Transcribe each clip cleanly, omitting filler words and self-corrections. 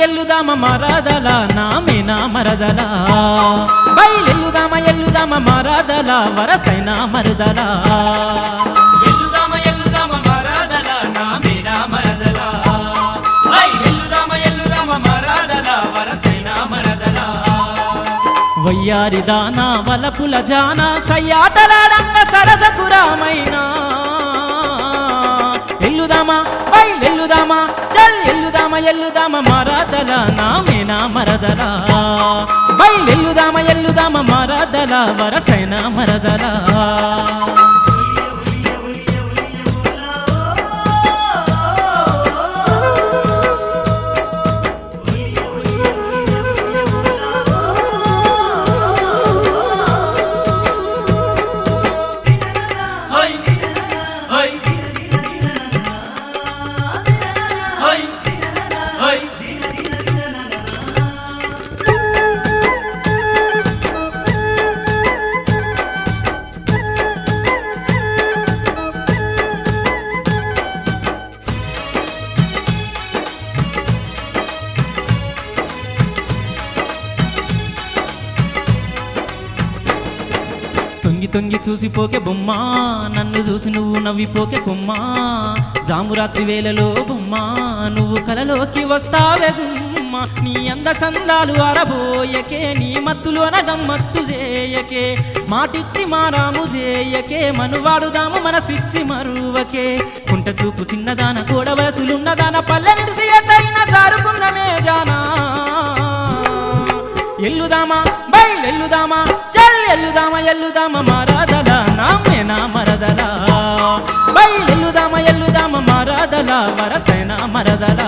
ఎల్లుదామ మరదల నామేనా మరదల బయలెల్లుదామ మరదల వరసైన మరదల ఎల్లుదామ మరదల నామేనా మరదల బయలెల్లుదామ మరదల వరసైన మరదల వయ్యారిదానా వలపుల జానా సయ్యాటలాడంగ సరసకురామైనా ఎల్లుదామా బయలెల్లుదామా ఎల్లుదామ మరదల నామేనా మరదల బయలెల్లుదామ మరదల వరసైన మరదల తొంగి చూసిపోకే బొమ్మా నన్ను చూసి నువ్వు నవ్విపోకే కొమ్మా జామురాత్రి వేళలో బొమ్మా నువ్వు కలలోకి వస్తావే గుమ్మ నీ అంద సందాలు అరబోయకే నీ మత్తులోన గమ్మత్తు చేయకే మాటిచ్చి మారాము చేయకే మనువాడుదాము మనసిచ్చి మరువకే కుంట చూపు చిన్నదాన కూడా వయసులున్నదాన పల్లె నిడిసి ఎట్టయిన జారుకున్నమే జానా ఎల్లుదామా బయలెల్లుదామా ఎల్లుదామ మరదల నామేనా మరదల బయలెల్లుదామ మరదల వరసైన మరదల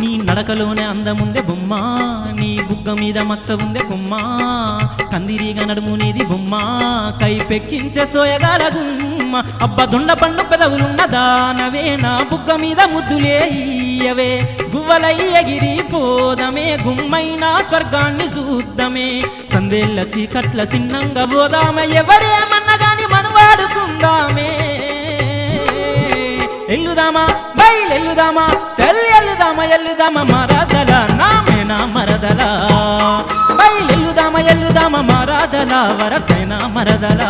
నీ నడకలోనే అందముందే బొమ్మ నీ బుగ్గ మీద మచ్చ ఉందే కొమ్మ కందిరీగా నడుము నీది బొమ్మ కై పెక్కించే సోయగాల గుమ్మ అబ్బ దొండ పండు పెదవులున్న దానవే నా బుగ్గ మీద ముద్దులే ఇయ్యవే గువ్వలై ఎగిరి పోదమే గుమ్మైన స్వర్గాన్ని చూద్దామే సందేళ్ల చీకట్ల సిన్నంగా పోదామే ఎవరేమన్నగాని మనవాడుకుందామే ఎల్లుదామా బయలెల్లుదామా ఎల్లుదామ మరదల నామేనా మరదల బయలెల్లుదామ మరదల వరసైన మరదల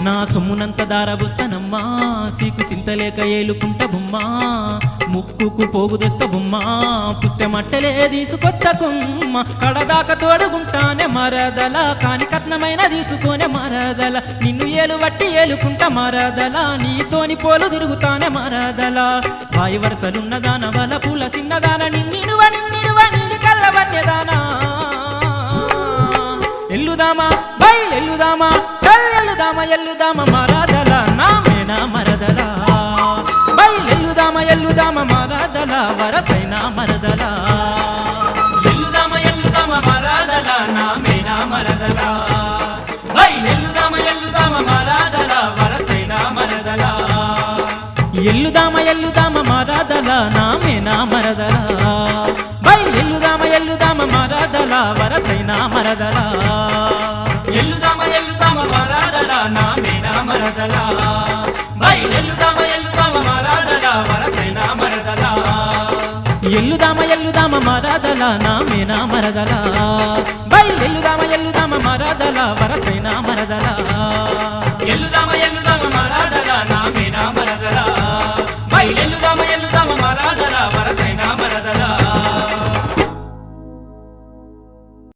నా సొమ్మునంత దారబుస్తానమ్మా సీకు సింతలేక ఏలుకుంట బొమ్మా ముక్కుకు పోగు తెస్తా బొమ్మా పుస్తె మట్టలే తీసుకొస్తా కొమ్మ కడదాకా తోడుగుంటానే మరదల కాని కట్నమైన తీసుకొనే మరదల నిన్ను ఏలు వట్టి ఏలుకుంట మరదల నీతోని పోలు తిరుగుతానే మరదల వాయి వరసలున్నదాన వల పూల సిన్నదాన నిన్నిడువ నిన్ను కల్లవన్యదానా ఎల్లుదామా బయలెల్లుదామా చల్లెల్లుదామా ఎల్లుదామా మరదల నా మేనా మరదల బయలెల్లుదామా ఎల్లుదామా మరదల వరసైన మరదల ఎల్లుదామా మరదల నా మేనా మరదల బయలెల్లుదామా మరదల వరసైన మరదల ఎల్లుదామా మరదల నా మేనా మరదల బయలెల్లుదామా మరదల వరసైన మరదల ఎల్లుదామా మరదల నా మేనా మరదల బయలెల్లుదామా మరదల వరసైన మరదల ఎల్లుదామా మరదల నా మేనా మరదల బయలెల్లుదామా మరదల వరసైన మరదల ఎల్లుదామా మరదల నా మేనా మరదల బయలెల్లుదామా మరదల వరసైన మరదల